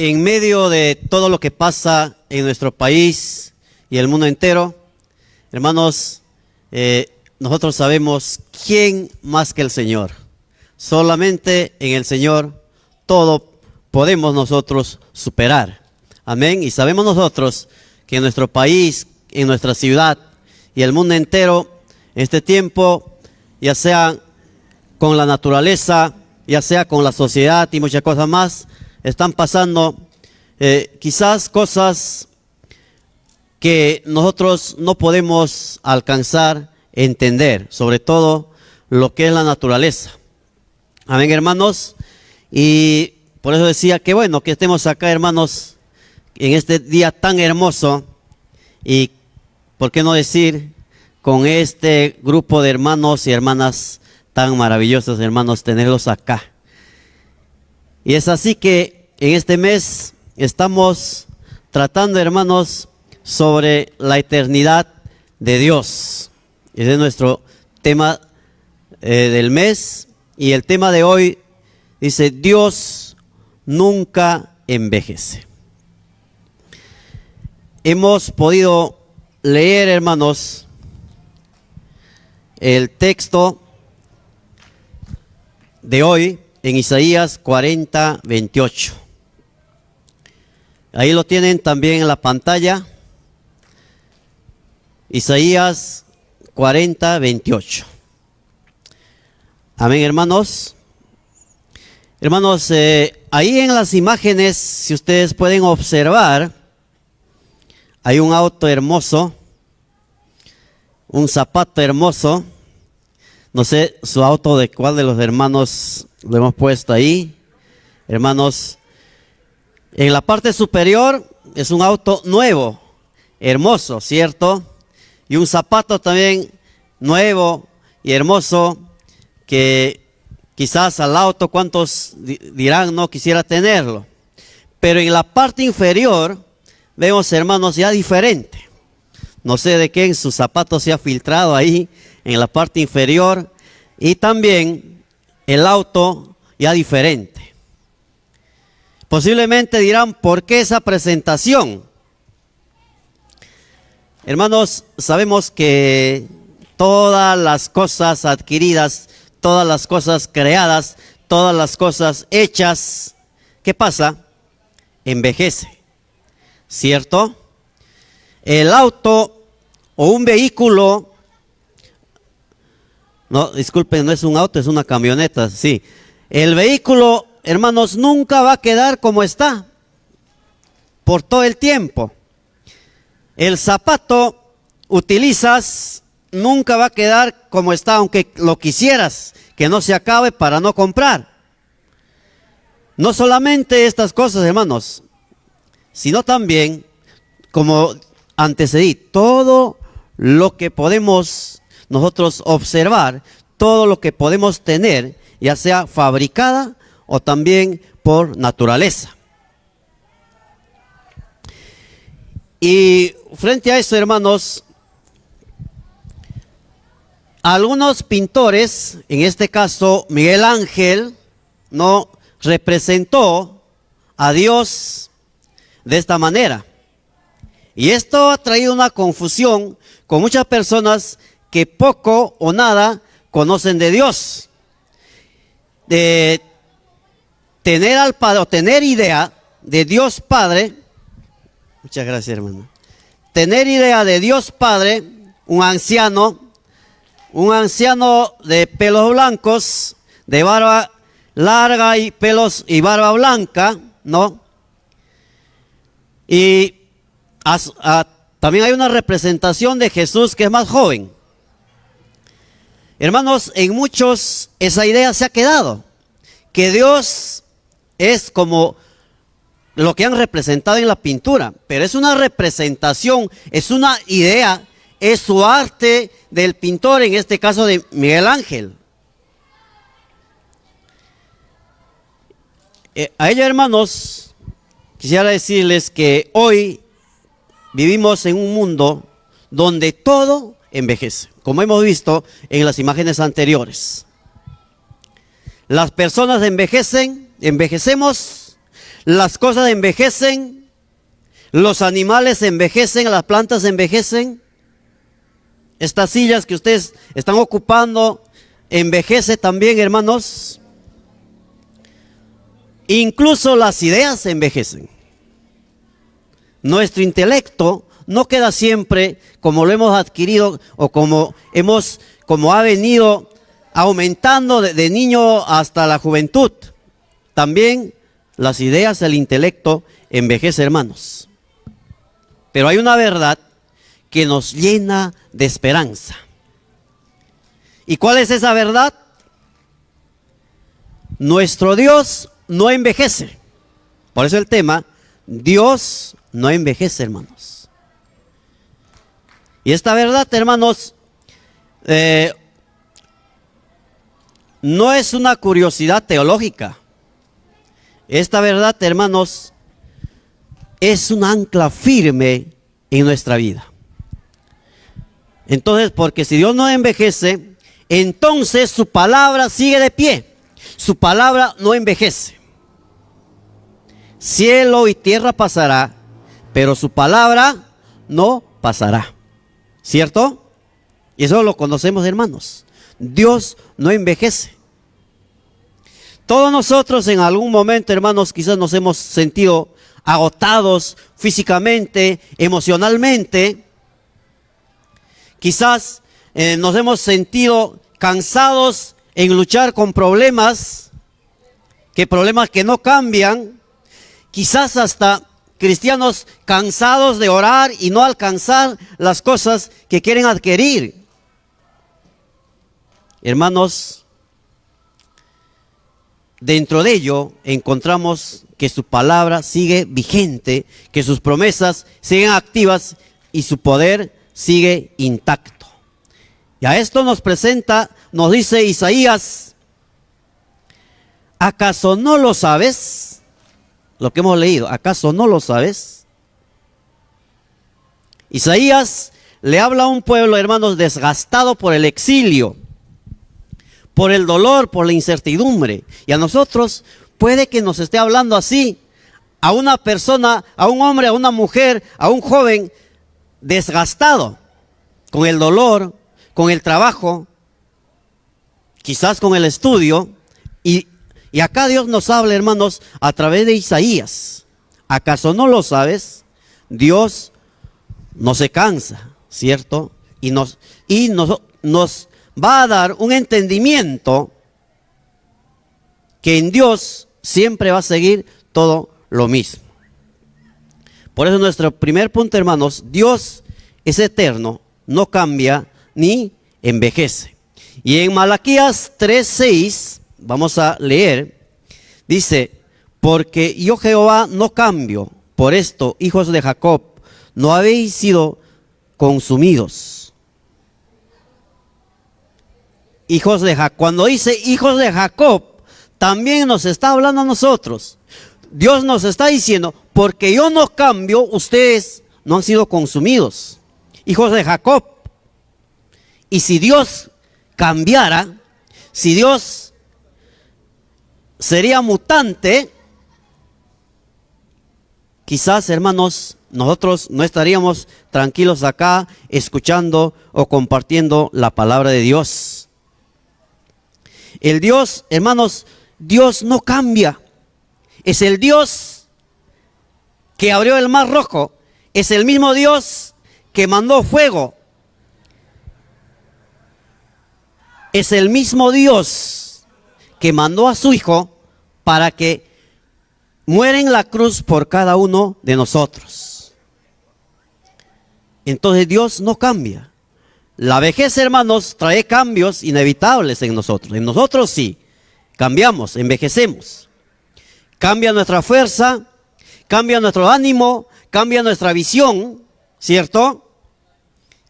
en medio de todo lo que pasa en nuestro país y el mundo entero, hermanos, nosotros sabemos quién más que el Señor. Solamente en el Señor todo podemos nosotros superar. Amén. Y sabemos nosotros que en nuestro país, en nuestra ciudad y el mundo entero, en este tiempo, ya sea con la naturaleza, ya sea con la sociedad y muchas cosas más, están pasando quizás cosas que nosotros no podemos alcanzar, entender, sobre todo lo que es la naturaleza. Amén, hermanos. Y por eso decía que bueno que estemos acá, hermanos, en este día tan hermoso y, ¿por qué no decir, con este grupo de hermanos y hermanas tan maravillosos, hermanos, tenerlos acá? Y es así que en este mes estamos tratando, hermanos, sobre la eternidad de Dios. Ese es nuestro tema del mes, y el tema de hoy dice: Dios nunca envejece. Hemos podido leer, hermanos, el texto de hoy en Isaías 40, 28. Ahí lo tienen también en la pantalla. Isaías 40, 28. Amén, hermanos. Hermanos, ahí en las imágenes, si ustedes pueden observar, hay un auto hermoso, un zapato hermoso. No sé su auto de cuál de los hermanos lo hemos puesto ahí. Hermanos, en la parte superior es un auto nuevo, hermoso, ¿cierto? Y un zapato también nuevo y hermoso, que quizás al auto, ¿cuántos dirán no quisiera tenerlo? Pero en la parte inferior vemos, hermanos, ya diferente. No sé de qué en su zapato se ha filtrado ahí en la parte inferior, y también el auto ya diferente. Posiblemente dirán, ¿por qué esa presentación? Hermanos, sabemos que todas las cosas adquiridas, todas las cosas creadas, todas las cosas hechas, ¿qué pasa? Envejece, ¿cierto? El auto o un vehículo, no, disculpen, no es un auto, es una camioneta, sí. El vehículo, hermanos, nunca va a quedar como está por todo el tiempo. El zapato utilizas, nunca va a quedar como está, aunque lo quisieras, que no se acabe para no comprar. No solamente estas cosas, hermanos, sino también, como antecedí, todo lo que podemos nosotros observar, todo lo que podemos tener, ya sea fabricada o también por naturaleza. Y frente a eso, hermanos, algunos pintores, en este caso Miguel Ángel, no representó a Dios de esta manera. Y esto ha traído una confusión con muchas personas que poco o nada conocen de Dios. De tener al Padre o tener idea de Dios Padre. Muchas gracias, hermano. Tener idea de Dios Padre, un anciano de pelos blancos, de barba larga y pelos y barba blanca, ¿no? Y también hay una representación de Jesús que es más joven. Hermanos, en muchos esa idea se ha quedado, que Dios es como lo que han representado en la pintura, pero es una representación, es una idea, es su arte del pintor, en este caso de Miguel Ángel. A ellos, hermanos, quisiera decirles que hoy vivimos en un mundo donde todo envejece, como hemos visto en las imágenes anteriores. Las personas envejecen, envejecemos, las cosas envejecen, los animales envejecen, las plantas envejecen. Estas sillas que ustedes están ocupando envejece también, hermanos. Incluso las ideas envejecen. Nuestro intelecto no queda siempre como lo hemos adquirido o como ha venido aumentando de niño hasta la juventud. También las ideas, el intelecto envejece, hermanos. Pero hay una verdad que nos llena de esperanza. ¿Y cuál es esa verdad? Nuestro Dios no envejece. Por eso el tema, Dios no envejece, hermanos. Y esta verdad, hermanos, no es una curiosidad teológica. Esta verdad, hermanos, es un ancla firme en nuestra vida. Entonces, porque si Dios no envejece, entonces su palabra sigue de pie. Su palabra no envejece. Cielo y tierra pasará, pero su palabra no pasará. ¿Cierto? Y eso lo conocemos, hermanos. Dios no envejece. Todos nosotros en algún momento, hermanos, quizás nos hemos sentido agotados físicamente, emocionalmente. Quizás nos hemos sentido cansados en luchar con problemas que no cambian. Quizás hasta cristianos cansados de orar y no alcanzar las cosas que quieren adquirir. Hermanos, dentro de ello encontramos que su palabra sigue vigente, que sus promesas siguen activas y su poder sigue intacto. Y a esto nos dice Isaías: ¿acaso no lo sabes? Lo que hemos leído, ¿acaso no lo sabes? Isaías le habla a un pueblo, hermanos, desgastado por el exilio, por el dolor, por la incertidumbre. Y a nosotros puede que nos esté hablando así, a una persona, a un hombre, a una mujer, a un joven desgastado, con el dolor, con el trabajo, quizás con el estudio. Y acá Dios nos habla, hermanos, a través de Isaías. ¿Acaso no lo sabes? Dios no se cansa, ¿cierto? Y nos va a dar un entendimiento que en Dios siempre va a seguir todo lo mismo. Por eso nuestro primer punto, hermanos, Dios es eterno, no cambia ni envejece. Y en Malaquías 3:6 vamos a leer, dice: porque yo Jehová no cambio, por esto, hijos de Jacob, no habéis sido consumidos. Hijos de Jacob, cuando dice hijos de Jacob, también nos está hablando a nosotros. Dios nos está diciendo: porque yo no cambio, ustedes no han sido consumidos. Hijos de Jacob. Y si Dios cambiara, si Dios sería mutante, quizás, hermanos, nosotros no estaríamos tranquilos acá escuchando o compartiendo la palabra de Dios. El Dios, hermanos, Dios no cambia. Es el Dios que abrió el mar rojo. Es el mismo Dios que mandó fuego. Es el mismo Dios que mandó a su Hijo para que muera en la cruz por cada uno de nosotros. Entonces Dios no cambia. La vejez, hermanos, trae cambios inevitables en nosotros. En nosotros sí, cambiamos, envejecemos. Cambia nuestra fuerza, cambia nuestro ánimo, cambia nuestra visión, ¿cierto?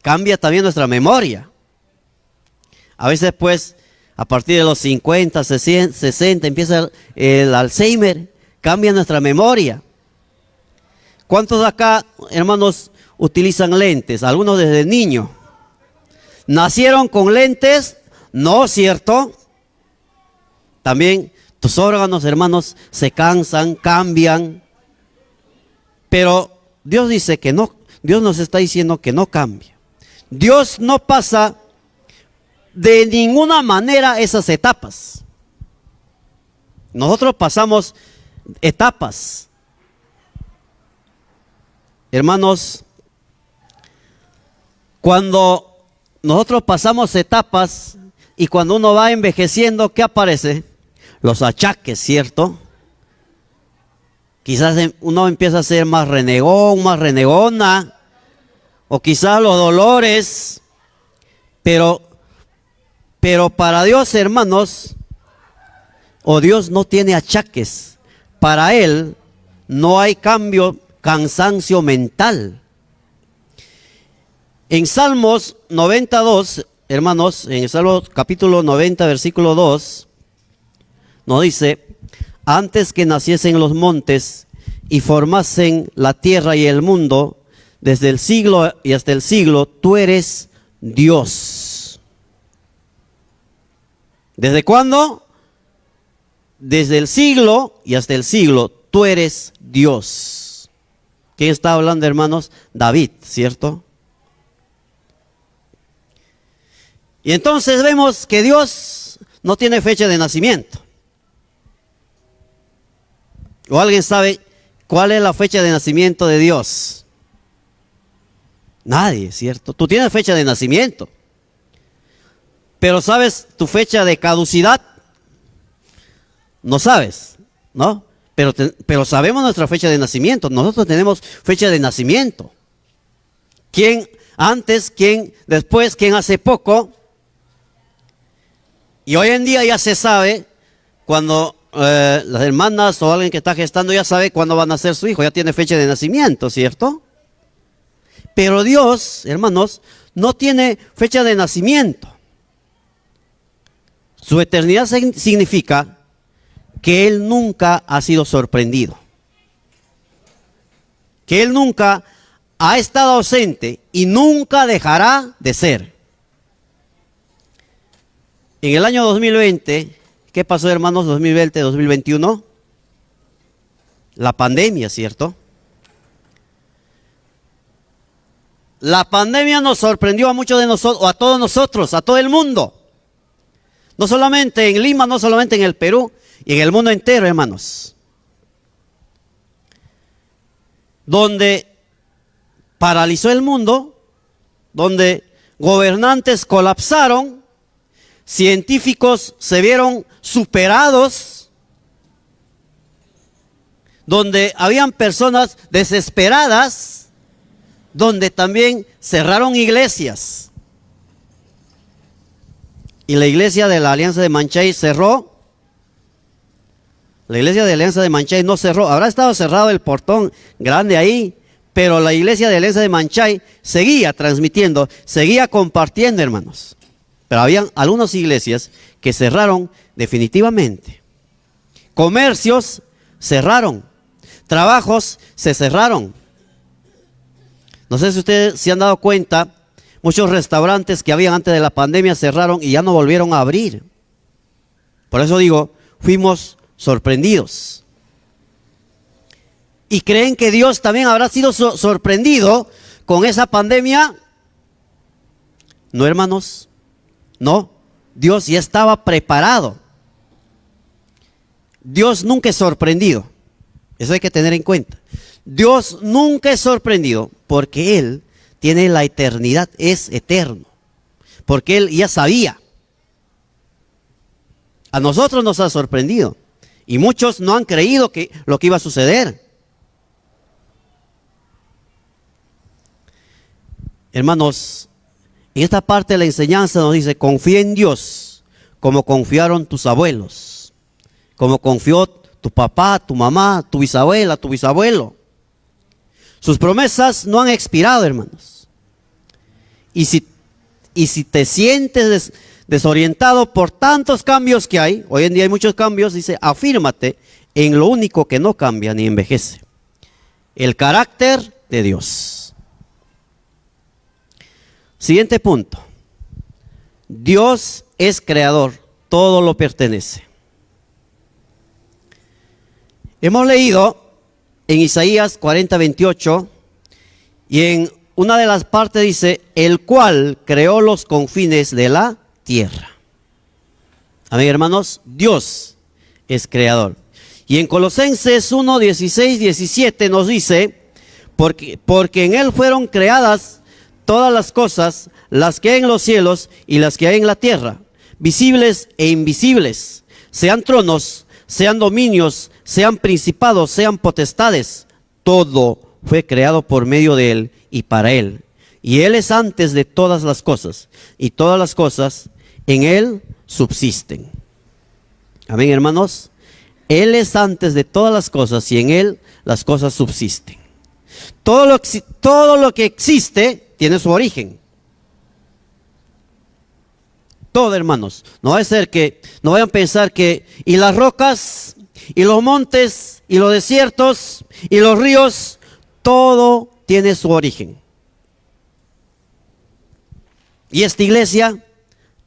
Cambia también nuestra memoria. A veces, pues, a partir de los 50, 60, empieza el Alzheimer, cambia nuestra memoria. ¿Cuántos de acá, hermanos, utilizan lentes? Algunos desde niño. ¿Nacieron con lentes? No, ¿cierto? También Tus órganos, hermanos, se cansan, cambian. Pero Dios dice que no, Dios nos está diciendo que no cambia. Dios no pasa de ninguna manera esas etapas. Nosotros pasamos etapas. Hermanos, cuando nosotros pasamos etapas y cuando uno va envejeciendo, ¿qué aparece? Los achaques, ¿cierto? Quizás uno empieza a ser más renegón, más renegona, o quizás los dolores, pero para Dios, hermanos, Dios no tiene achaques. Para Él no hay cambio, cansancio mental. En Salmos 92, hermanos, en el Salmo capítulo 90, versículo 2, nos dice: antes que naciesen los montes y formasen la tierra y el mundo, desde el siglo y hasta el siglo, tú eres Dios. ¿Desde cuándo? Desde el siglo y hasta el siglo, tú eres Dios. ¿Quién está hablando, hermanos? David, ¿cierto? Y entonces vemos que Dios no tiene fecha de nacimiento. ¿O alguien sabe cuál es la fecha de nacimiento de Dios? Nadie, ¿cierto? Tú tienes fecha de nacimiento. Pero ¿sabes tu fecha de caducidad? No sabes, ¿no? Pero sabemos nuestra fecha de nacimiento. Nosotros tenemos fecha de nacimiento. ¿Quién antes, quién después, quién hace poco? Y hoy en día ya se sabe cuando las hermanas o alguien que está gestando ya sabe cuándo va a nacer su hijo, ya tiene fecha de nacimiento, ¿cierto? Pero Dios, hermanos, no tiene fecha de nacimiento. Su eternidad significa que Él nunca ha sido sorprendido. Que Él nunca ha estado ausente y nunca dejará de ser. En el año 2020, ¿qué pasó, hermanos? 2020, 2021. La pandemia, ¿cierto? La pandemia nos sorprendió a muchos de nosotros, o a todos nosotros, a todo el mundo. No solamente en Lima, no solamente en el Perú, y en el mundo entero, hermanos. Donde paralizó el mundo, donde gobernantes colapsaron, científicos se vieron superados, donde habían personas desesperadas, donde también cerraron iglesias. Y la iglesia de la Alianza de Manchay cerró. La iglesia de Alianza de Manchay no cerró. Habrá estado cerrado el portón grande ahí, pero la iglesia de Alianza de Manchay seguía transmitiendo, seguía compartiendo, hermanos. Pero habían algunas iglesias que cerraron definitivamente. Comercios cerraron. Trabajos se cerraron. No sé si ustedes se han dado cuenta, muchos restaurantes que habían antes de la pandemia cerraron y ya no volvieron a abrir. Por eso digo, fuimos sorprendidos. ¿Y creen que Dios también habrá sido sorprendido con esa pandemia? No, hermanos. No, Dios ya estaba preparado. Dios nunca es sorprendido. Eso hay que tener en cuenta. Dios nunca es sorprendido porque Él tiene la eternidad, es eterno. Porque Él ya sabía. A nosotros nos ha sorprendido. Y muchos no han creído que lo que iba a suceder. Hermanos, en esta parte de la enseñanza nos dice: confía en Dios como confiaron tus abuelos, como confió tu papá, tu mamá, tu bisabuela, tu bisabuelo. Sus promesas no han expirado, hermanos. Y si te sientes desorientado por tantos cambios que hay, hoy en día hay muchos cambios, dice: afírmate en lo único que no cambia ni envejece: el carácter de Dios. Siguiente punto. Dios es creador, todo lo pertenece. Hemos leído en Isaías 40:28 y en una de las partes dice, el cual creó los confines de la tierra. Amén, hermanos, Dios es creador. Y en Colosenses 1:16-17 nos dice, porque en Él fueron creadas todas las cosas, las que hay en los cielos y las que hay en la tierra, visibles e invisibles, sean tronos, sean dominios, sean principados, sean potestades, todo fue creado por medio de Él y para Él. Y Él es antes de todas las cosas, y todas las cosas en Él subsisten. Amén, hermanos. Él es antes de todas las cosas y en Él las cosas subsisten. Todo lo que existe tiene su origen. Todo, hermanos. No va a ser que, no vayan a pensar que, y las rocas, y los montes, y los desiertos, y los ríos, todo tiene su origen. Y esta iglesia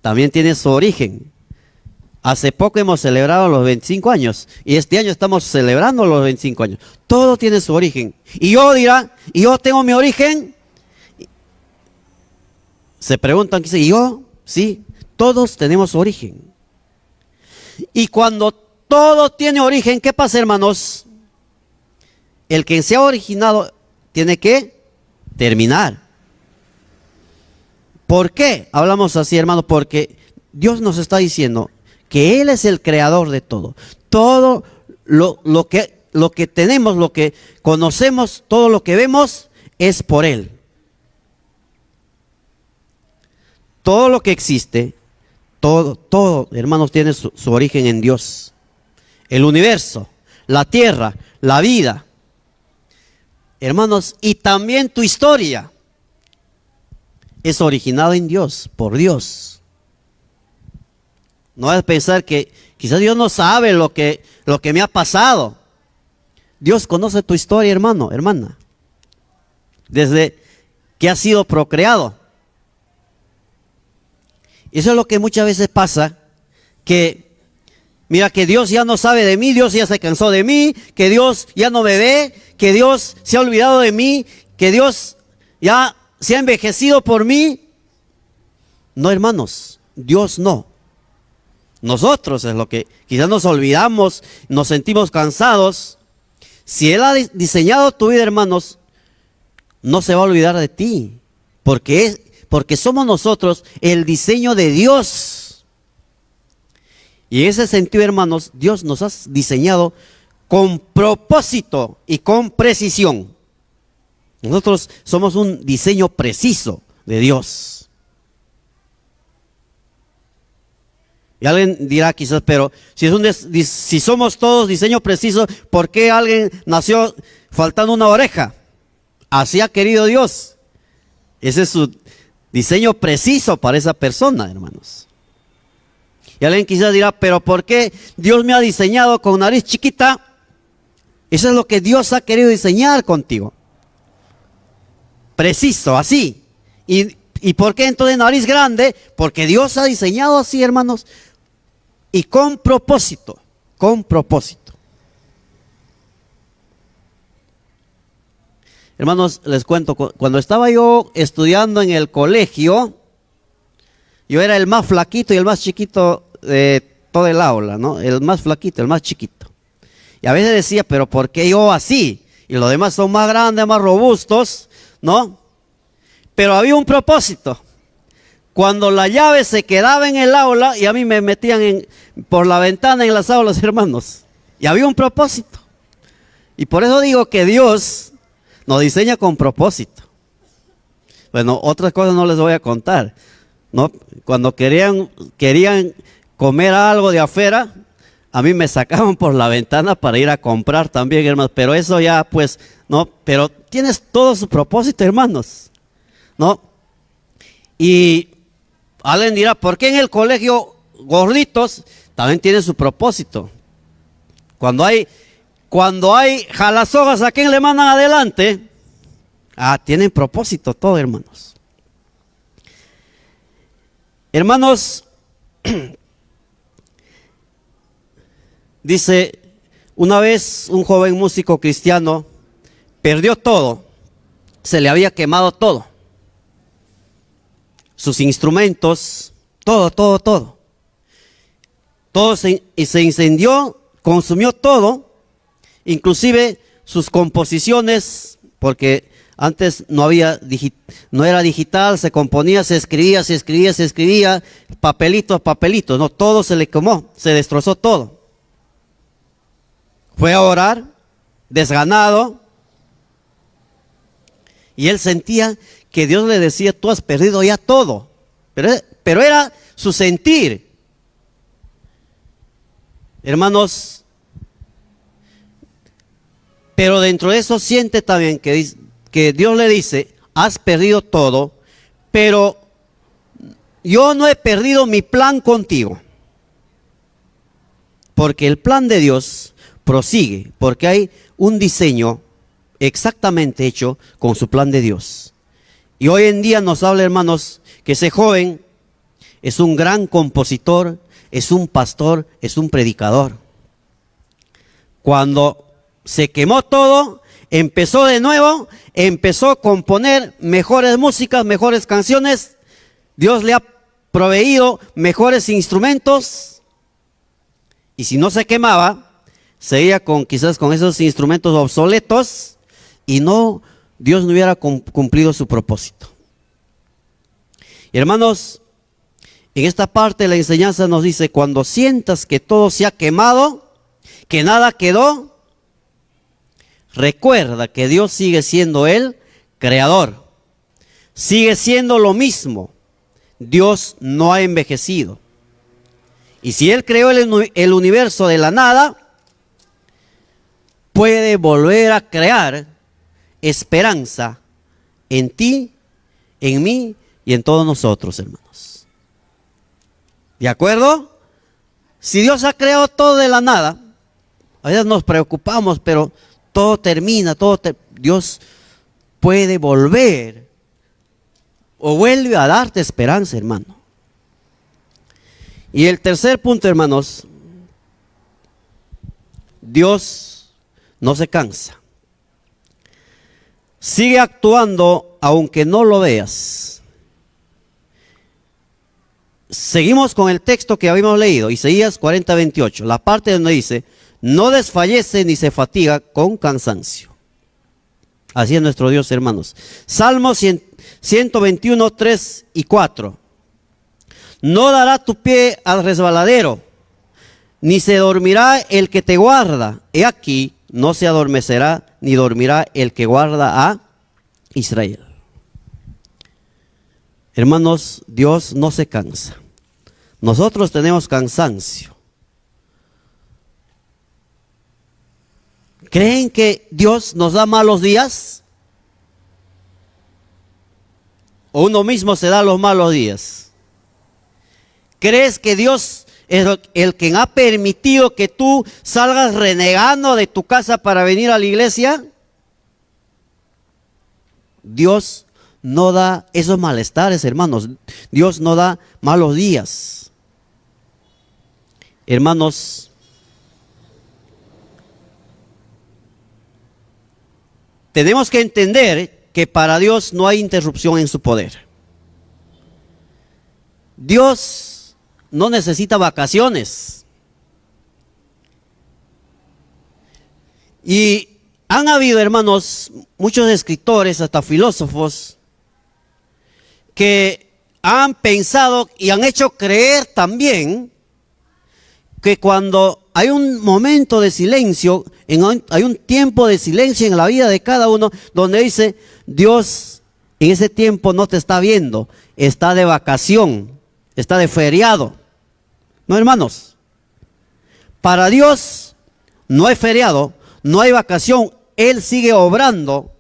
también tiene su origen. Hace poco hemos celebrado los 25 años y este año estamos celebrando los 25 años. Todo tiene su origen. Y yo dirá, ¿y yo tengo mi origen? Se preguntan, ¿qué dice? ¿Y yo? Sí, todos tenemos origen. Y cuando todo tiene origen, ¿qué pasa, hermanos? El que se ha originado tiene que terminar. ¿Por qué hablamos así, hermanos? Porque Dios nos está diciendo que Él es el creador de todo. Todo lo que tenemos, lo que conocemos, todo lo que vemos es por Él. Todo lo que existe, todo, hermanos, tiene su origen en Dios. El universo, la tierra, la vida. Hermanos, y también tu historia es originada en Dios, por Dios. No es pensar que quizás Dios no sabe lo que me ha pasado. Dios conoce tu historia, hermano, hermana. Desde que has sido procreado. Eso es lo que muchas veces pasa, que mira que Dios ya no sabe de mí, Dios ya se cansó de mí, que Dios ya no me ve, que Dios se ha olvidado de mí, que Dios ya se ha envejecido por mí. No, hermanos, Dios no. Nosotros es lo que quizás nos olvidamos, nos sentimos cansados. Si Él ha diseñado tu vida, hermanos, no se va a olvidar de ti, porque somos nosotros el diseño de Dios. Y en ese sentido, hermanos, Dios nos ha diseñado con propósito y con precisión. Nosotros somos un diseño preciso de Dios. Y alguien dirá quizás, pero si somos todos diseño preciso, ¿por qué alguien nació faltando una oreja? Así ha querido Dios. Ese es su diseño preciso para esa persona, hermanos. Y alguien quizás dirá, pero ¿por qué Dios me ha diseñado con nariz chiquita? Eso es lo que Dios ha querido diseñar contigo. Preciso, así. ¿Y por qué entonces nariz grande? Porque Dios ha diseñado así, hermanos. Y con propósito, con propósito. Hermanos, les cuento, cuando estaba yo estudiando en el colegio, yo era el más flaquito y el más chiquito de todo el aula, ¿no? El más flaquito, el más chiquito. Y a veces decía, pero ¿por qué yo así? Y los demás son más grandes, más robustos, ¿no? Pero había un propósito. Cuando la llave se quedaba en el aula y a mí me metían por la ventana en las aulas, hermanos. Y había un propósito. Y por eso digo que Dios nos diseña con propósito. Bueno, otras cosas no les voy a contar, ¿no? Cuando querían comer algo de afuera, a mí me sacaban por la ventana para ir a comprar también, hermanos. Pero eso ya, pues, ¿no? Pero tienes todo su propósito, hermanos, ¿no? Y alguien dirá, ¿por qué en el colegio gorditos también tienen su propósito? Cuando hay jalasogas, ¿a quién le mandan adelante? Tienen propósito todo, hermanos. Hermanos, dice, Una vez un joven músico cristiano perdió todo, se le había quemado todo, sus instrumentos, todo se incendió, consumió todo, inclusive sus composiciones, porque antes no era digital, se componía, se escribía, papelitos, no, todo se le quemó, se destrozó todo. Fue a orar, desganado, y él sentía que Dios le decía, tú has perdido ya todo, pero era su sentir. Hermanos, pero dentro de eso siente también que Dios le dice, has perdido todo, pero yo no he perdido mi plan contigo. Porque el plan de Dios prosigue, porque hay un diseño exactamente hecho con su plan de Dios. Y hoy en día nos habla, hermanos, que ese joven es un gran compositor, es un pastor, es un predicador. Cuando se quemó todo, empezó de nuevo, empezó a componer mejores músicas, mejores canciones. Dios le ha proveído mejores instrumentos. Y si no se quemaba, seguía quizás con esos instrumentos obsoletos y Dios no hubiera cumplido su propósito. Y hermanos, en esta parte de la enseñanza nos dice, cuando sientas que todo se ha quemado, que nada quedó, recuerda que Dios sigue siendo el creador. Sigue siendo lo mismo. Dios no ha envejecido. Y si Él creó el universo de la nada, puede volver a crear esperanza en ti, en mí y en todos nosotros, hermanos. ¿De acuerdo? Si Dios ha creado todo de la nada, a veces nos preocupamos, pero todo termina, Dios puede volver o vuelve a darte esperanza, hermano. Y el tercer punto, hermanos, Dios no se cansa. Sigue actuando aunque no lo veas. Seguimos con el texto que habíamos leído, Isaías 40:28, la parte donde dice, no desfallece ni se fatiga con cansancio. Así es nuestro Dios, hermanos. Salmo 121, 3 y 4. No dará tu pie al resbaladero, ni se dormirá el que te guarda. He aquí, no se adormecerá, ni dormirá el que guarda a Israel. Hermanos, Dios no se cansa. Nosotros tenemos cansancio. ¿Creen que Dios nos da malos días? ¿O uno mismo se da los malos días? ¿Crees que Dios es el que ha permitido que tú salgas renegando de tu casa para venir a la iglesia? Dios no da esos malestares, hermanos. Dios no da malos días. Hermanos, tenemos que entender que para Dios no hay interrupción en su poder. Dios no necesita vacaciones. Y han habido, hermanos, muchos escritores, hasta filósofos, que han pensado y han hecho creer también que cuando hay un momento de silencio, hay un tiempo de silencio en la vida de cada uno, donde dice, Dios en ese tiempo no te está viendo, está de vacación, está de feriado. No, hermanos, para Dios no hay feriado, no hay vacación, Él sigue obrando,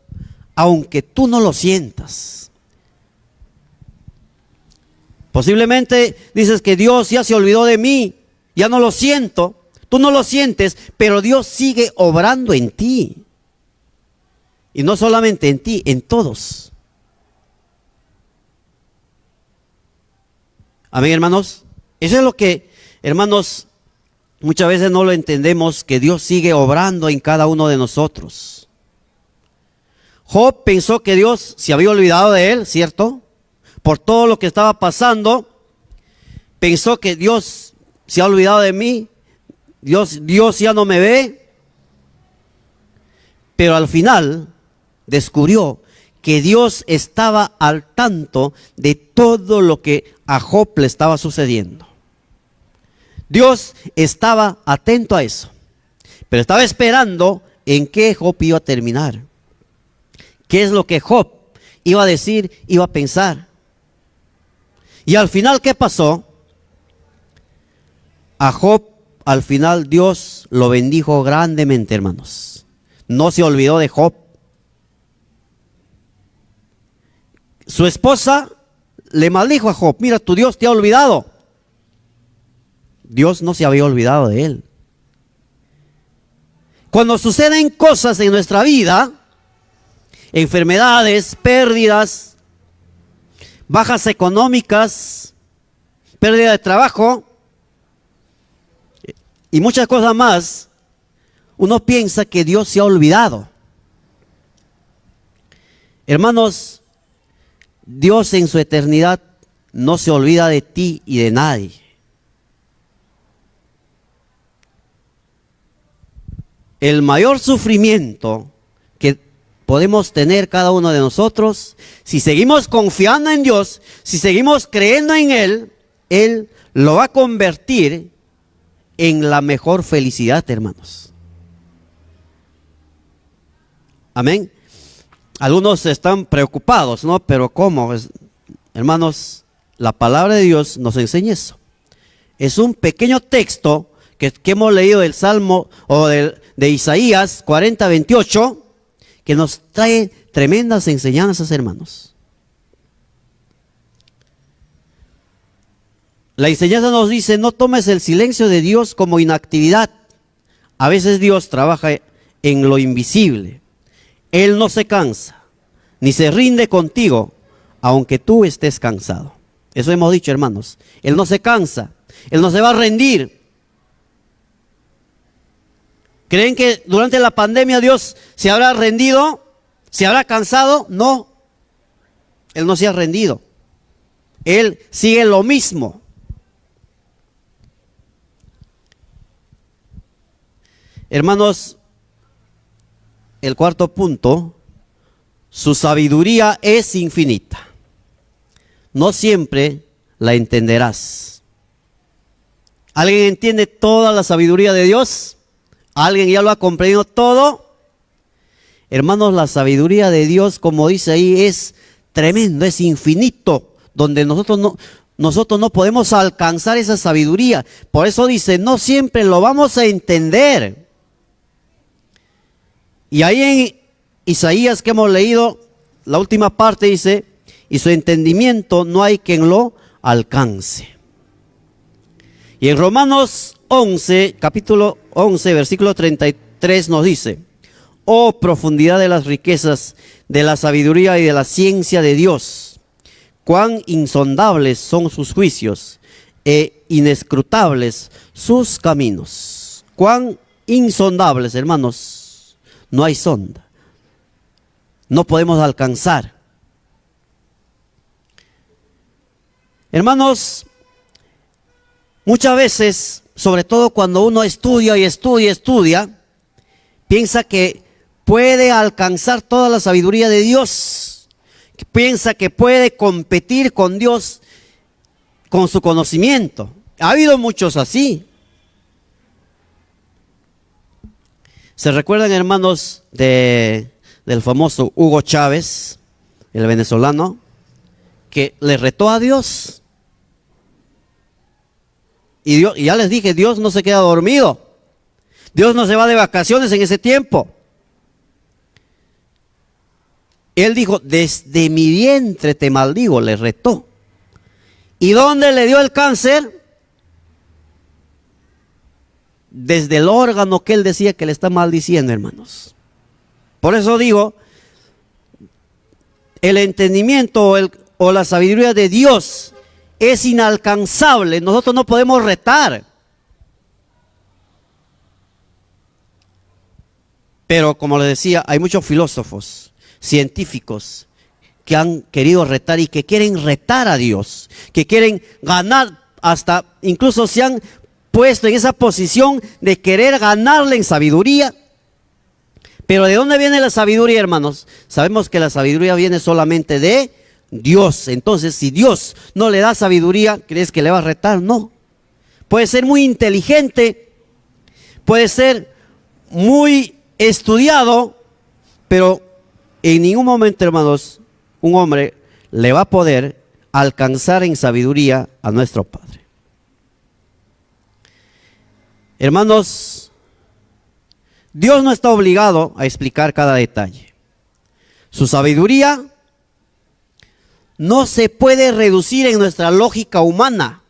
aunque tú no lo sientas. Posiblemente dices que Dios ya se olvidó de mí, ya no lo siento, tú no lo sientes, pero Dios sigue obrando en ti. Y no solamente en ti, en todos. Amén, hermanos. Eso es lo que, hermanos, muchas veces no lo entendemos, que Dios sigue obrando en cada uno de nosotros. Job pensó que Dios se había olvidado de él, ¿cierto? Por todo lo que estaba pasando, pensó que Dios se ha olvidado de mí, Dios ya no me ve. Pero al final descubrió que Dios estaba al tanto de todo lo que a Job le estaba sucediendo. Dios estaba atento a eso, pero estaba esperando en qué Job iba a terminar. ¿Qué es lo que Job iba a decir, iba a pensar? Y al final, ¿qué pasó? A Job, al final, Dios lo bendijo grandemente, hermanos. No se olvidó de Job. Su esposa le maldijo a Job: mira, tu Dios te ha olvidado. Dios no se había olvidado de él. Cuando suceden cosas en nuestra vida, enfermedades, pérdidas, bajas económicas, pérdida de trabajo y muchas cosas más, uno piensa que Dios se ha olvidado. Hermanos, Dios en su eternidad no se olvida de ti y de nadie. El mayor sufrimiento que podemos tener cada uno de nosotros, si seguimos confiando en Dios, si seguimos creyendo en Él lo va a convertir en la mejor felicidad, hermanos. Amén. Algunos están preocupados, ¿no? Pero ¿cómo? Hermanos, la palabra de Dios nos enseña eso. Es un pequeño texto que hemos leído del Salmo o de Isaías 40:28, que nos trae tremendas enseñanzas, hermanos. La enseñanza nos dice: no tomes el silencio de Dios como inactividad. A veces Dios trabaja en lo invisible. Él no se cansa, ni se rinde contigo, aunque tú estés cansado. Eso hemos dicho, hermanos. Él no se cansa, Él no se va a rendir. ¿Creen que durante la pandemia Dios se habrá rendido? ¿Se habrá cansado? No. Él no se ha rendido. Él sigue lo mismo. Hermanos, el cuarto punto: su sabiduría es infinita. No siempre la entenderás. ¿Alguien entiende toda la sabiduría de Dios? ¿Alguien ya lo ha comprendido todo? Hermanos, la sabiduría de Dios, como dice ahí, es tremendo, es infinito, donde nosotros no podemos alcanzar esa sabiduría. Por eso dice: no siempre lo vamos a entender. Y ahí en Isaías que hemos leído, la última parte dice: y su entendimiento no hay quien lo alcance. Y en Romanos 11, capítulo 11, versículo 33 nos dice: oh profundidad de las riquezas, de la sabiduría y de la ciencia de Dios, cuán insondables son sus juicios e inescrutables sus caminos. Cuán insondables, hermanos. No hay sonda. No podemos alcanzar. Hermanos, muchas veces, sobre todo cuando uno estudia y estudia, piensa que puede alcanzar toda la sabiduría de Dios. Piensa que puede competir con Dios con su conocimiento. Ha habido muchos así. ¿Se recuerdan, hermanos, del famoso Hugo Chávez, el venezolano, que le retó a Dios? Y ya les dije, Dios no se queda dormido. Dios no se va de vacaciones en ese tiempo. Él dijo: desde mi vientre te maldigo, le retó. ¿Y dónde le dio el cáncer? Desde el órgano que él decía que le está maldiciendo, hermanos. Por eso digo, el entendimiento o la sabiduría de Dios es inalcanzable. Nosotros no podemos retar. Pero como les decía, hay muchos filósofos, científicos, que han querido retar y que quieren retar a Dios, que quieren ganar, hasta incluso se han puesto en esa posición de querer ganarle en sabiduría. Pero ¿de dónde viene la sabiduría, hermanos? Sabemos que la sabiduría viene solamente de Dios. Entonces, si Dios no le da sabiduría, ¿crees que le va a retar? No. Puede ser muy inteligente, puede ser muy estudiado, pero en ningún momento, hermanos, un hombre le va a poder alcanzar en sabiduría a nuestro Padre. Hermanos, Dios no está obligado a explicar cada detalle. Su sabiduría no se puede reducir en nuestra lógica humana.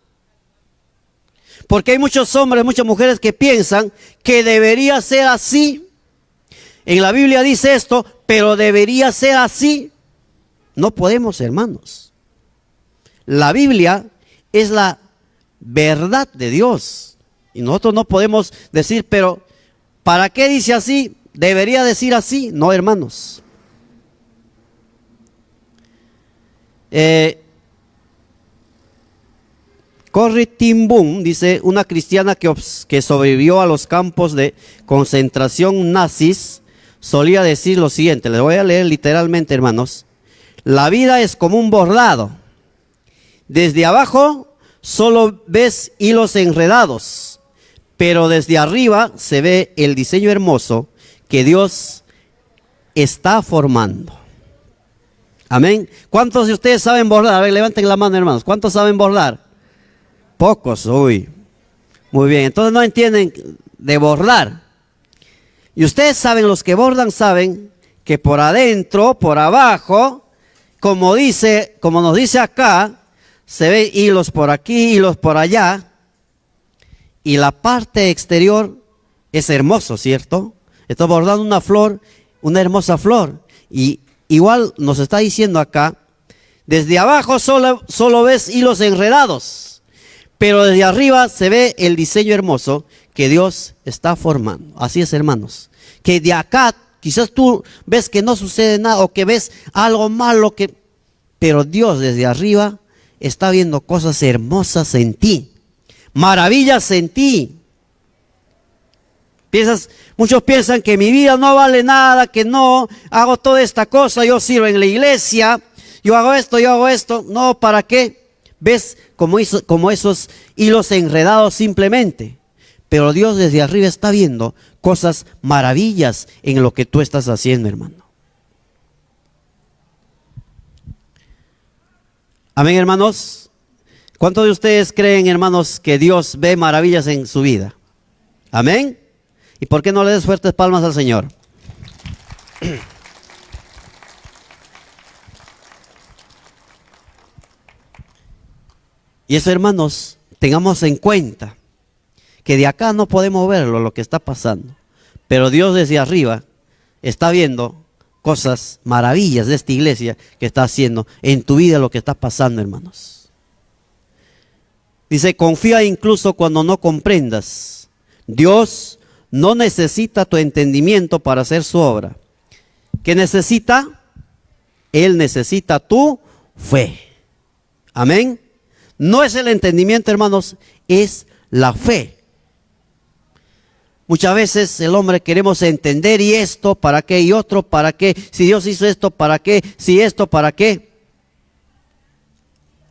Porque hay muchos hombres, muchas mujeres que piensan que debería ser así. En la Biblia dice esto, pero debería ser así. No podemos, hermanos. La Biblia es la verdad de Dios. Y nosotros no podemos decir, pero ¿para qué dice así? ¿Debería decir así? No, hermanos. Corrie ten Boom dice, una cristiana que sobrevivió a los campos de concentración nazis, solía decir lo siguiente, les voy a leer literalmente, hermanos. La vida es como un bordado. Desde abajo solo ves hilos enredados, pero desde arriba se ve el diseño hermoso que Dios está formando. Amén. ¿Cuántos de ustedes saben bordar? A ver, levanten la mano, hermanos. ¿Cuántos saben bordar? Pocos, uy. Muy bien, entonces no entienden de bordar. Y ustedes saben, los que bordan saben que por adentro, por abajo, como nos dice acá, se ven hilos por aquí, hilos por allá. Y la parte exterior es hermoso, ¿cierto? Estoy bordando una flor, una hermosa flor. Y igual nos está diciendo acá, desde abajo solo ves hilos enredados, pero desde arriba se ve el diseño hermoso que Dios está formando. Así es, hermanos. Que de acá, quizás tú ves que no sucede nada o que ves algo malo, pero Dios desde arriba está viendo cosas hermosas en ti. Maravillas en ti. Muchos piensan que mi vida no vale nada, que no hago toda esta cosa, yo sirvo en la iglesia, yo hago esto. No, ¿para qué? ¿Ves como esos hilos enredados simplemente? Pero Dios desde arriba está viendo cosas maravillas en lo que tú estás haciendo, hermano. Amén, hermanos. ¿Cuántos de ustedes creen, hermanos, que Dios ve maravillas en su vida? Amén. ¿Y por qué no le des fuertes palmas al Señor? Y eso, hermanos, tengamos en cuenta que de acá no podemos verlo, lo que está pasando. Pero Dios desde arriba está viendo cosas, maravillas de esta iglesia que está haciendo en tu vida, lo que está pasando, hermanos. Dice, confía incluso cuando no comprendas. Dios no necesita tu entendimiento para hacer su obra. ¿Qué necesita? Él necesita tu fe. Amén. No es el entendimiento, hermanos, es la fe. Muchas veces el hombre queremos entender, y esto, ¿para qué? Y otro, ¿para qué? Si Dios hizo esto, ¿para qué? Si esto, ¿para qué?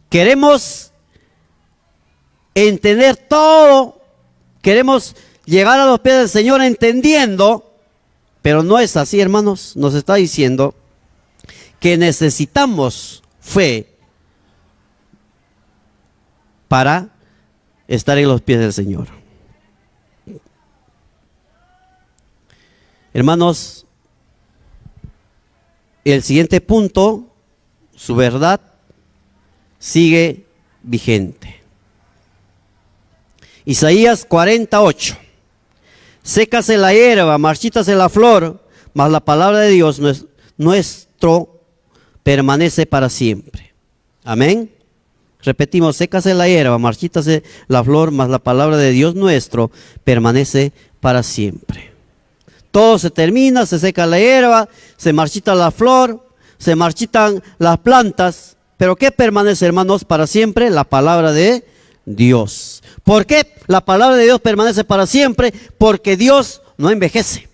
Queremos entender todo, queremos llegar a los pies del Señor entendiendo, pero no es así, hermanos. Nos está diciendo que necesitamos fe para estar en los pies del Señor. Hermanos, el siguiente punto, su verdad sigue vigente. Isaías 48. Sécase la hierba, marchítase la flor, mas la palabra de Dios nuestro permanece para siempre. Amén. Repetimos, sécase la hierba, marchítase la flor, mas la palabra de Dios nuestro permanece para siempre. Todo se termina, se seca la hierba, se marchita la flor, se marchitan las plantas. Pero ¿qué permanece, hermanos, para siempre? La palabra de Dios. ¿Por qué la palabra de Dios permanece para siempre? Porque Dios no envejece.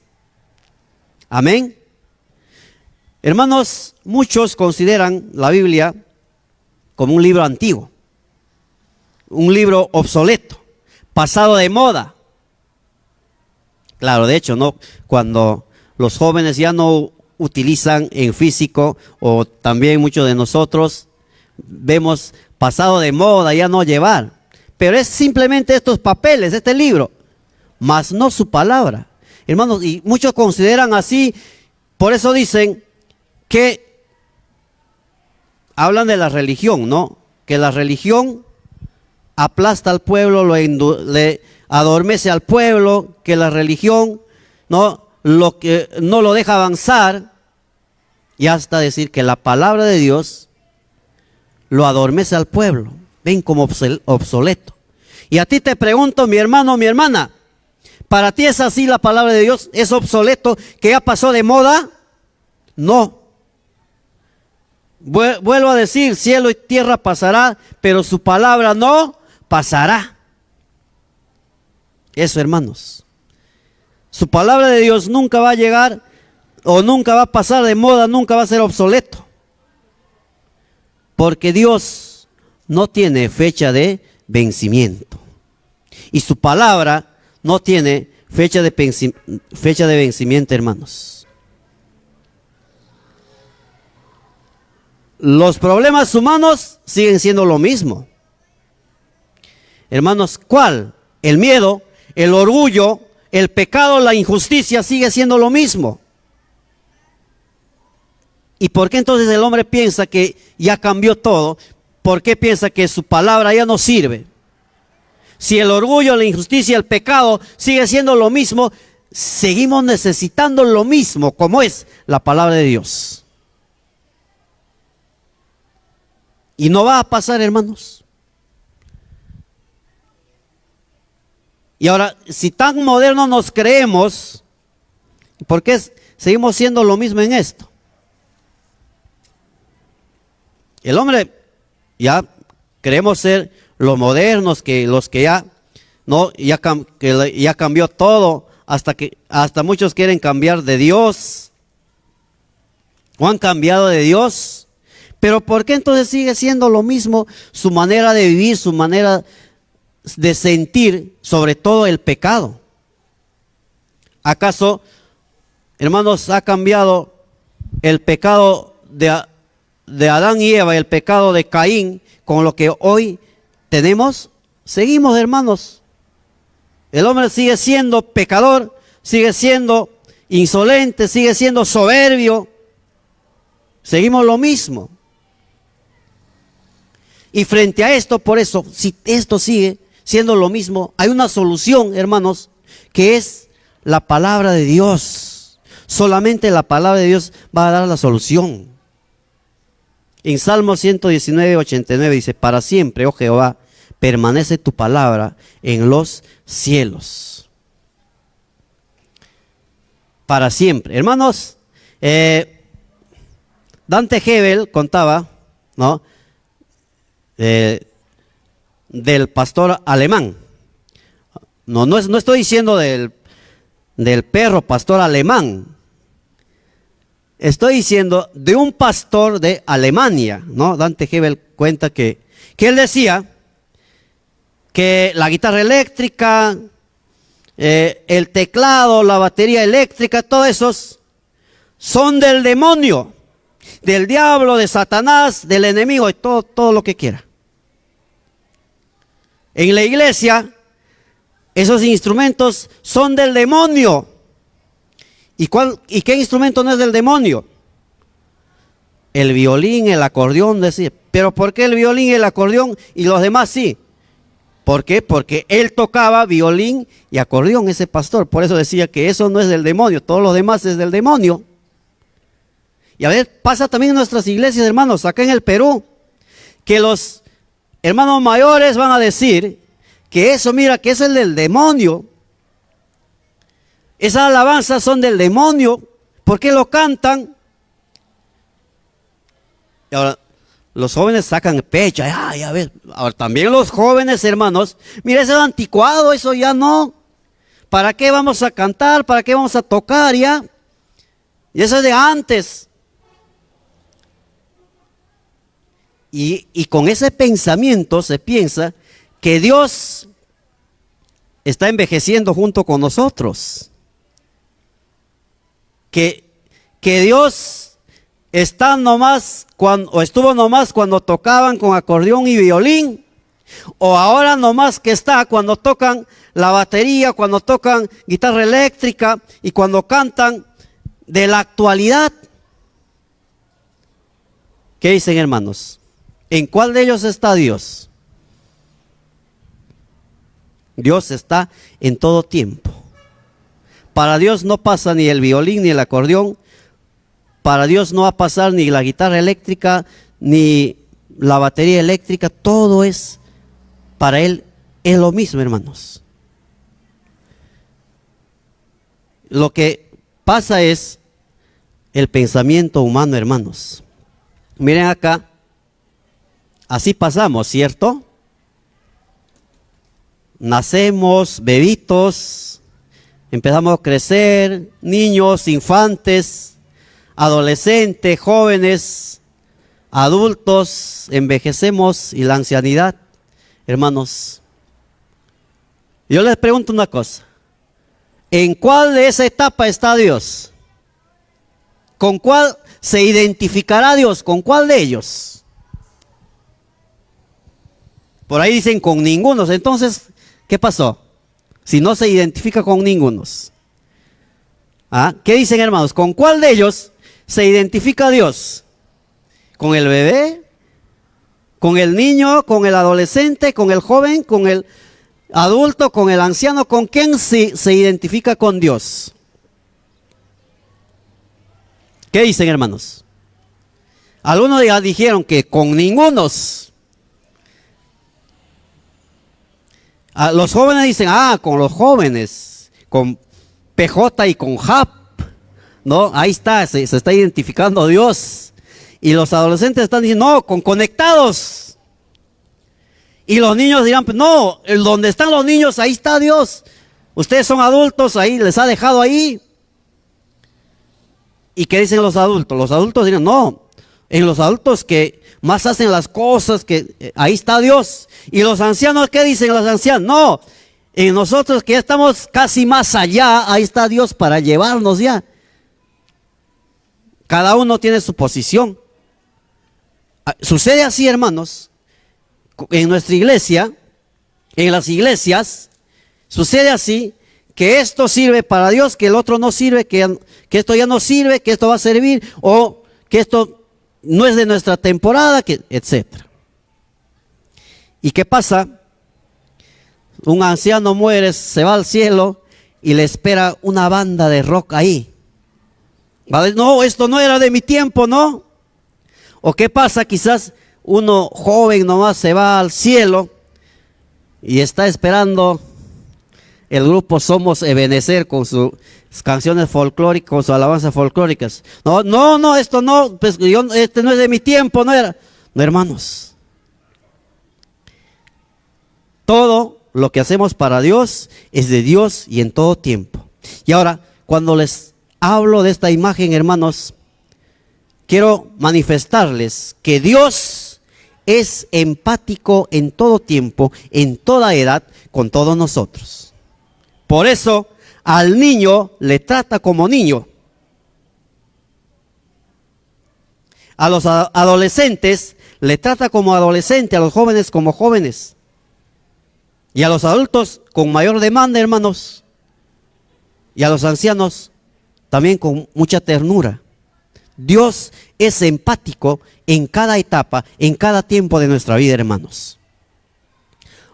Amén. Hermanos, muchos consideran la Biblia como un libro antiguo, un libro obsoleto, pasado de moda. Claro, de hecho, no, cuando los jóvenes ya no utilizan en físico, o también muchos de nosotros vemos pasado de moda, ya no llevar. Pero es simplemente estos papeles, este libro, mas no su palabra. Hermanos, y muchos consideran así, por eso dicen que hablan de la religión, ¿no? Que la religión aplasta al pueblo, le adormece al pueblo, que la religión no lo deja avanzar, y hasta decir que la palabra de Dios lo adormece al pueblo. Ven como obsoleto. Y a ti te pregunto, mi hermano, mi hermana, ¿para ti es así la palabra de Dios? ¿Es obsoleto, que ya pasó de moda? No. Vuelvo a decir, cielo y tierra pasará, pero su palabra no pasará. Eso, hermanos. Su palabra de Dios nunca va a llegar, o nunca va a pasar de moda, nunca va a ser obsoleto. Porque Dios no tiene fecha de vencimiento. Y su palabra no tiene fecha de vencimiento, hermanos. Los problemas humanos siguen siendo lo mismo. Hermanos, ¿cuál? El miedo, el orgullo, el pecado, la injusticia sigue siendo lo mismo. ¿Y por qué entonces el hombre piensa que ya cambió todo? ¿Por qué piensa que su palabra ya no sirve? Si el orgullo, la injusticia, el pecado sigue siendo lo mismo, seguimos necesitando lo mismo, como es la palabra de Dios. Y no va a pasar, hermanos. Y ahora, si tan modernos nos creemos, ¿por qué seguimos siendo lo mismo en esto? El hombre ya creemos ser los modernos, que los que ya cambió todo, hasta muchos quieren cambiar de Dios, o han cambiado de Dios. Pero ¿por qué entonces sigue siendo lo mismo su manera de vivir, su manera de sentir, sobre todo el pecado? ¿Acaso, hermanos, ha cambiado el pecado de Adán y Eva, el pecado de Caín, con lo que hoy tenemos? Seguimos, hermanos. El hombre sigue siendo pecador, sigue siendo insolente, sigue siendo soberbio. Seguimos lo mismo. Y frente a esto, por eso, si esto sigue siendo lo mismo, hay una solución, hermanos, que es la palabra de Dios. Solamente la palabra de Dios va a dar la solución. En Salmo 119, 89 dice: para siempre, oh Jehová, permanece tu palabra en los cielos. Para siempre. Hermanos, Dante Gebel contaba, ¿no?, del pastor alemán. No estoy diciendo del perro pastor alemán. Estoy diciendo de un pastor de Alemania, ¿no? Dante Gebel cuenta que él decía que la guitarra eléctrica, el teclado, la batería eléctrica, todos esos son del demonio, del diablo, de Satanás, del enemigo, y todo lo que quiera. En la iglesia, esos instrumentos son del demonio. ¿Y qué instrumento no es del demonio? El violín, el acordeón, decía. ¿Pero por qué el violín y el acordeón y los demás sí? ¿Por qué? Porque él tocaba violín y acordeón, ese pastor. Por eso decía que eso no es del demonio, todos los demás es del demonio. Y a ver, pasa también en nuestras iglesias, hermanos, acá en el Perú, que los hermanos mayores van a decir que eso, mira, que eso es del demonio. Esas alabanzas son del demonio. ¿Por qué lo cantan? Y ahora, los jóvenes sacan pecho. Ya ves. Ahora, también los jóvenes, hermanos, mira, eso es anticuado, eso ya no. ¿Para qué vamos a cantar? ¿Para qué vamos a tocar ya? Y eso es de antes. Y con ese pensamiento se piensa que Dios está envejeciendo junto con nosotros. Que Dios está nomás o estuvo nomás cuando tocaban con acordeón y violín, o ahora nomás que está cuando tocan la batería, cuando tocan guitarra eléctrica y cuando cantan de la actualidad. ¿Qué dicen, hermanos? ¿En cuál de ellos está Dios? Dios está en todo tiempo. Para Dios no pasa ni el violín ni el acordeón. Para Dios no va a pasar ni la guitarra eléctrica ni la batería eléctrica. Todo es, para Él es lo mismo, hermanos. Lo que pasa es el pensamiento humano, hermanos. Miren acá. Así pasamos, ¿cierto? Nacemos, bebitos, empezamos a crecer, niños, infantes, adolescentes, jóvenes, adultos, envejecemos y la ancianidad. Hermanos, yo les pregunto una cosa. ¿En cuál de esa etapa está Dios? ¿Con cuál se identificará Dios? ¿Con cuál de ellos? Por ahí dicen con ninguno. Entonces, ¿qué pasó? Si no se identifica con ninguno. ¿Qué dicen, hermanos? ¿Con cuál de ellos se identifica Dios? ¿Con el bebé? ¿Con el niño? ¿Con el adolescente? ¿Con el joven? ¿Con el adulto? ¿Con el anciano? ¿Con quién se identifica con Dios? ¿Qué dicen, hermanos? Algunos ya dijeron que con ningunos. Los jóvenes dicen, con los jóvenes, con PJ y con JAP, ¿no? Ahí está, se está identificando Dios. Y los adolescentes están diciendo, no, con conectados. Y los niños dirán, no, donde están los niños, ahí está Dios. Ustedes son adultos, ahí les ha dejado ahí. ¿Y qué dicen los adultos? Los adultos dirán, no, en los adultos que más hacen las cosas, que ahí está Dios. Y los ancianos, ¿qué dicen los ancianos? No, en nosotros que ya estamos casi más allá, ahí está Dios para llevarnos ya. Cada uno tiene su posición. Sucede así, hermanos, en nuestra iglesia, en las iglesias, sucede así, que esto sirve para Dios, que el otro no sirve, que esto ya no sirve, que esto va a servir, o que esto no es de nuestra temporada, etc. ¿Y qué pasa? Un anciano muere, se va al cielo y le espera una banda de rock ahí. No, esto no era de mi tiempo, ¿no? ¿O qué pasa? Quizás uno joven nomás se va al cielo y está esperando el grupo Somos Ebenecer con sus canciones folclóricas, con sus alabanzas folclóricas. No, esto no, pues este no es de mi tiempo, no era. No, hermanos. Todo lo que hacemos para Dios es de Dios y en todo tiempo. Y ahora, cuando les hablo de esta imagen, hermanos, quiero manifestarles que Dios es empático en todo tiempo, en toda edad, con todos nosotros. Por eso, al niño le trata como niño. A los adolescentes le trata como adolescente, a los jóvenes como jóvenes. Y a los adultos con mayor demanda, hermanos. Y a los ancianos también con mucha ternura. Dios es empático en cada etapa, en cada tiempo de nuestra vida, hermanos.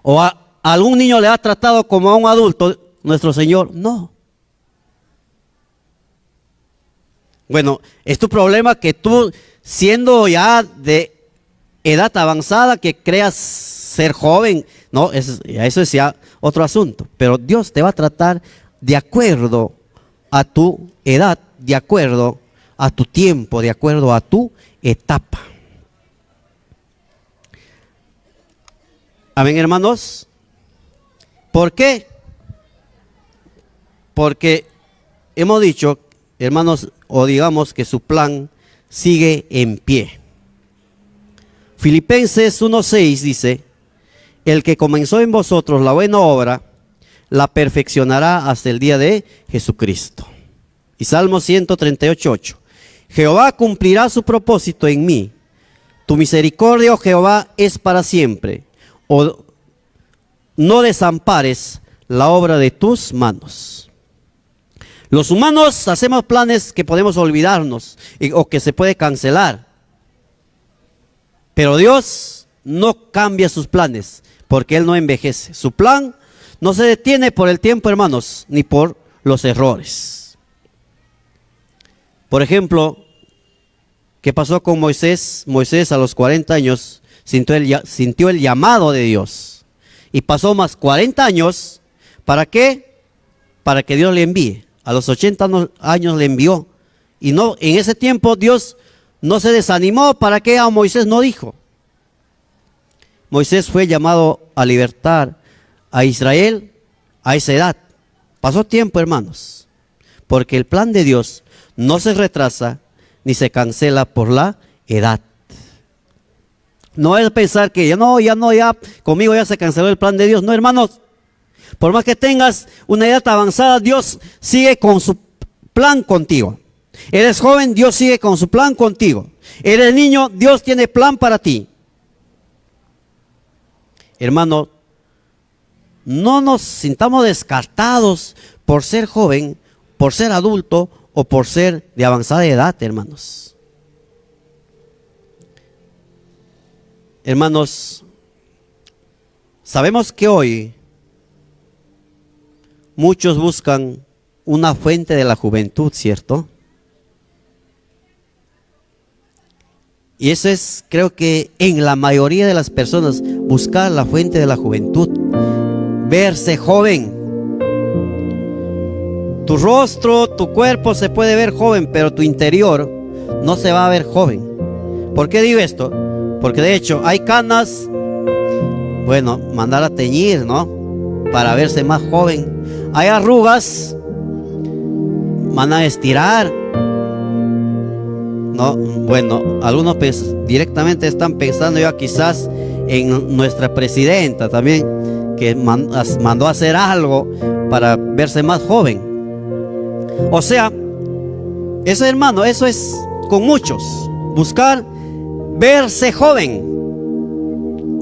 ¿O a algún niño le ha tratado como a un adulto nuestro Señor? No. Bueno, es tu problema que tú, siendo ya de edad avanzada, que creas ser joven, no, eso es ya otro asunto. Pero Dios te va a tratar de acuerdo a tu edad, de acuerdo a tu tiempo, de acuerdo a tu etapa. Amén, hermanos. ¿Por qué? Porque hemos dicho, hermanos, o digamos que su plan sigue en pie. Filipenses 1:6 dice: el que comenzó en vosotros la buena obra, la perfeccionará hasta el día de Jesucristo. Y Salmo 138:8: Jehová cumplirá su propósito en mí. Tu misericordia, oh Jehová, es para siempre. O no desampares la obra de tus manos. Los humanos hacemos planes que podemos olvidarnos o que se puede cancelar. Pero Dios no cambia sus planes porque Él no envejece. Su plan no se detiene por el tiempo, hermanos, ni por los errores. Por ejemplo, ¿qué pasó con Moisés? Moisés a los 40 años sintió el llamado de Dios. Y pasó más 40 años, ¿para qué? Para que Dios le envíe. A los 80 años le envió. Y no, en ese tiempo Dios no se desanimó. ¿Para qué a Moisés no dijo? Moisés fue llamado a libertar a Israel a esa edad. Pasó tiempo, hermanos. Porque el plan de Dios no se retrasa ni se cancela por la edad. No es pensar que ya conmigo ya se canceló el plan de Dios. No, hermanos. Por más que tengas una edad avanzada, Dios sigue con su plan contigo. Eres joven, Dios sigue con su plan contigo. Eres niño, Dios tiene plan para ti. Hermano, no nos sintamos descartados por ser joven, por ser adulto o por ser de avanzada edad, hermanos. Hermanos, sabemos que hoy muchos buscan una fuente de la juventud, ¿cierto? Y eso es, creo que en la mayoría de las personas, buscar la fuente de la juventud, verse joven. Tu rostro, tu cuerpo se puede ver joven, pero tu interior no se va a ver joven. ¿Por qué digo esto? Porque de hecho hay canas, bueno, mandar a teñir, ¿no? Para verse más joven. Hay arrugas, van a estirar, ¿no? Bueno, algunos directamente están pensando ya quizás en nuestra presidenta también, que mandó a hacer algo para verse más joven. O sea, eso, hermano, eso es con muchos, buscar verse joven.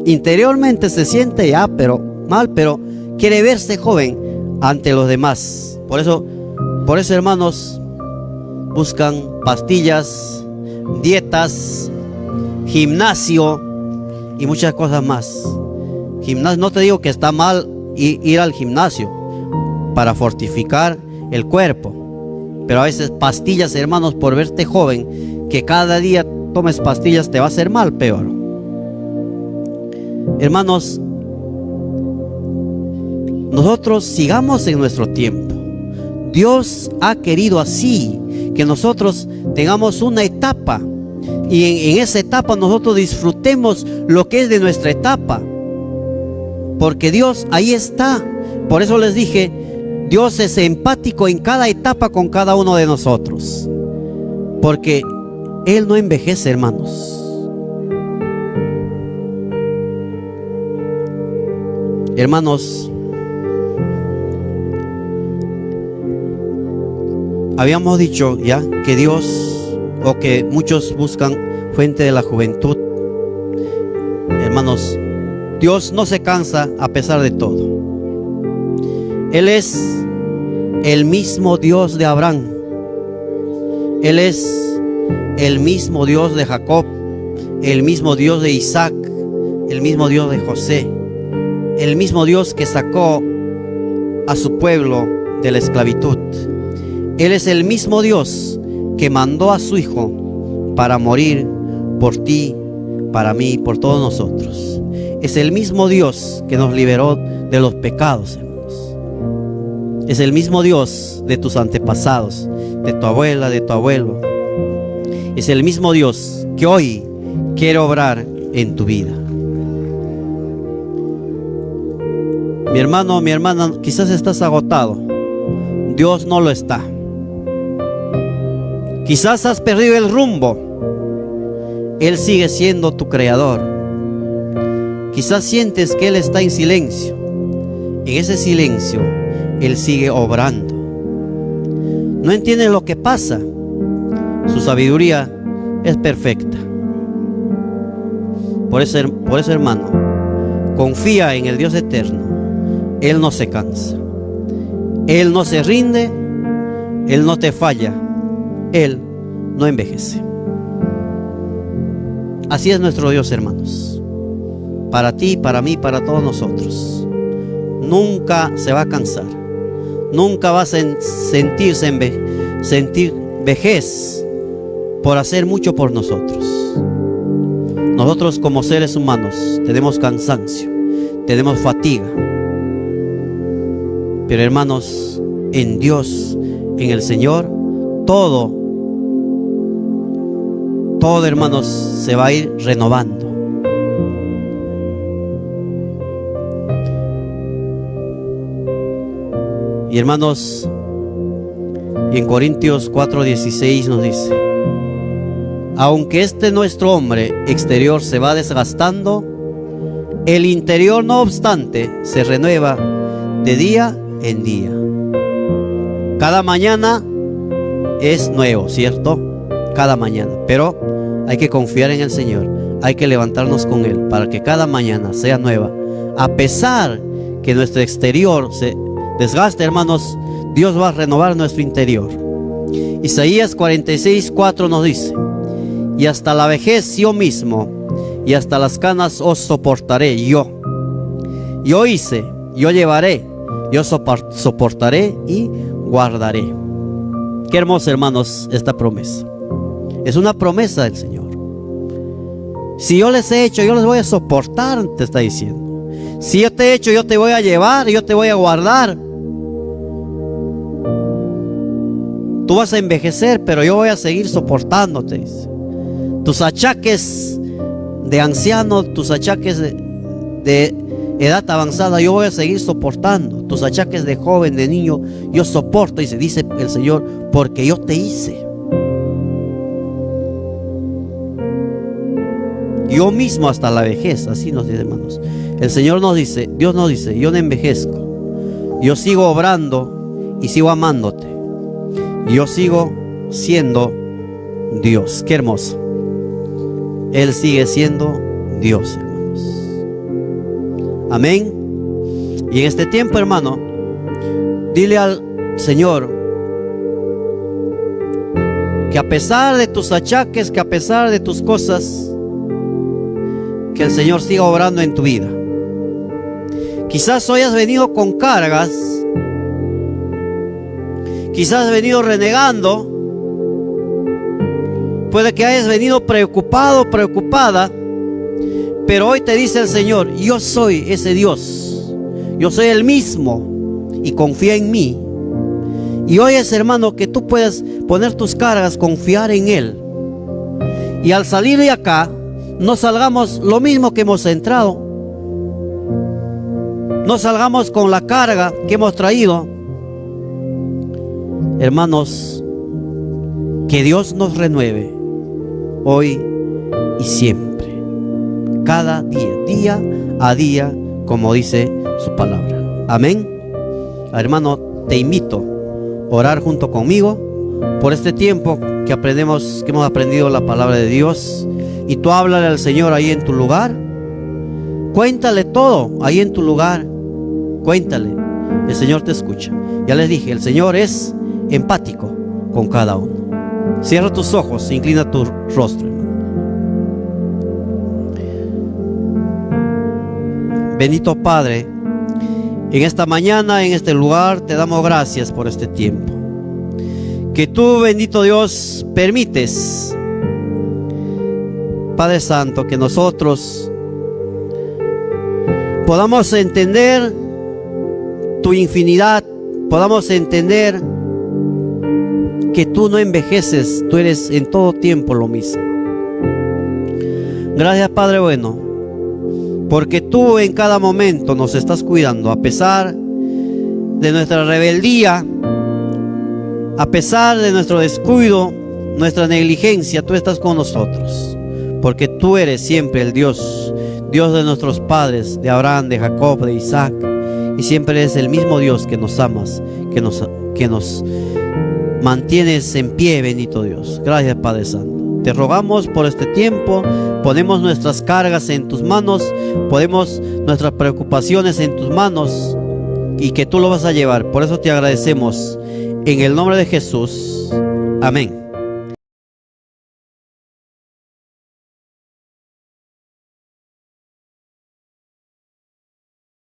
Interiormente se siente ya, pero mal, pero quiere verse joven ante los demás. Por eso, hermanos, buscan pastillas, dietas, gimnasio y muchas cosas más. Gimnasio, no te digo que está mal ir al gimnasio para fortificar el cuerpo, pero a veces pastillas, hermanos, por verte joven, que cada día tomes pastillas te va a hacer mal, peor. Hermanos, nosotros sigamos en nuestro tiempo. Dios ha querido así, que nosotros tengamos una etapa y en esa etapa nosotros disfrutemos lo que es de nuestra etapa, porque Dios ahí está. Por eso les dije, Dios es empático en cada etapa con cada uno de nosotros, porque Él no envejece, hermanos. Hermanos, habíamos dicho ya que Dios, o que muchos buscan fuente de la juventud. Hermanos, Dios no se cansa a pesar de todo. Él es el mismo Dios de Abraham. Él es el mismo Dios de Jacob, el mismo Dios de Isaac, el mismo Dios de José, el mismo Dios que sacó a su pueblo de la esclavitud. Él es el mismo Dios que mandó a su Hijo para morir por ti, para mí, por todos nosotros. Es el mismo Dios que nos liberó de los pecados, hermanos. Es el mismo Dios de tus antepasados, de tu abuela, de tu abuelo. Es el mismo Dios que hoy quiere obrar en tu vida. Mi hermano, mi hermana, quizás estás agotado. Dios no lo está. Quizás has perdido el rumbo. Él sigue siendo tu creador. Quizás sientes que Él está en silencio. En ese silencio, Él sigue obrando. No entiendes lo que pasa. Su sabiduría es perfecta. Por eso, hermano, confía en el Dios eterno. Él no se cansa. Él no se rinde. Él no te falla. Él no envejece. Así es nuestro Dios, hermanos. Para ti, para mí, para todos nosotros. Nunca se va a cansar. Nunca vas a sentir vejez por hacer mucho por nosotros. Nosotros como seres humanos tenemos cansancio, tenemos fatiga. Pero hermanos, en Dios, en el Señor, todo hermanos se va a ir renovando. Y hermanos, en Corintios 4:16 nos dice: aunque nuestro hombre exterior se va desgastando, el interior no obstante se renueva de día en día. Cada mañana es nuevo, ¿cierto? Cada mañana. Pero hay que confiar en el Señor. Hay que levantarnos con Él para que cada mañana sea nueva. A pesar que nuestro exterior se desgaste, hermanos, Dios va a renovar nuestro interior. Isaías 46:4 nos dice: y hasta la vejez yo mismo, y hasta las canas os soportaré yo. Yo hice, yo llevaré, yo soportaré y guardaré. Qué hermoso, hermanos, esta promesa. Es una promesa del Señor. Si yo les he hecho, yo les voy a soportar, te está diciendo. Si yo te he hecho, yo te voy a llevar, yo te voy a guardar. Tú vas a envejecer, pero yo voy a seguir soportándote, dice. Tus achaques de anciano, tus achaques de edad avanzada, yo voy a seguir soportando. Tus achaques de joven, de niño, yo soporto, dice el Señor, porque yo te hice. Yo mismo hasta la vejez, así nos dice, hermanos. El Señor nos dice, Dios nos dice: yo no envejezco. Yo sigo obrando y sigo amándote. Yo sigo siendo Dios. Qué hermoso. Él sigue siendo Dios, hermanos. Amén. Y en este tiempo, hermano, dile al Señor que a pesar de tus achaques, que a pesar de tus cosas, que el Señor siga obrando en tu vida. Quizás hoy has venido con cargas. Quizás has venido renegando. Puede que hayas venido preocupado, preocupada. Pero hoy te dice el Señor: yo soy ese Dios. Yo soy el mismo. Y confía en mí. Y hoy es, hermano, que tú puedes poner tus cargas, confiar en Él. Y al salir de acá, no salgamos lo mismo que hemos entrado. No salgamos con la carga que hemos traído. Hermanos, que Dios nos renueve hoy y siempre, cada día, día a día, como dice su palabra. Amén. Hermano, te invito a orar junto conmigo por este tiempo que hemos aprendido la palabra de Dios. Y tú háblale al Señor ahí en tu lugar. Cuéntale todo ahí en tu lugar. Cuéntale. El Señor te escucha. Ya les dije, el Señor es empático con cada uno. Cierra tus ojos, inclina tu rostro, hermano. Bendito Padre, en esta mañana, en este lugar, te damos gracias por este tiempo. Que tú, bendito Dios, permites, Padre Santo, que nosotros podamos entender tu infinidad, podamos entender que tú no envejeces, tú eres en todo tiempo lo mismo. Gracias, Padre bueno, porque tú en cada momento nos estás cuidando, a pesar de nuestra rebeldía, a pesar de nuestro descuido, nuestra negligencia. Tú estás con nosotros, porque tú eres siempre el Dios de nuestros padres, de Abraham, de Jacob, de Isaac, y siempre eres el mismo Dios que nos amas, que nos mantienes en pie, bendito Dios. Gracias, Padre Santo. Te rogamos por este tiempo, ponemos nuestras cargas en tus manos, ponemos nuestras preocupaciones en tus manos, y que tú lo vas a llevar. Por eso te agradecemos en el nombre de Jesús. Amén.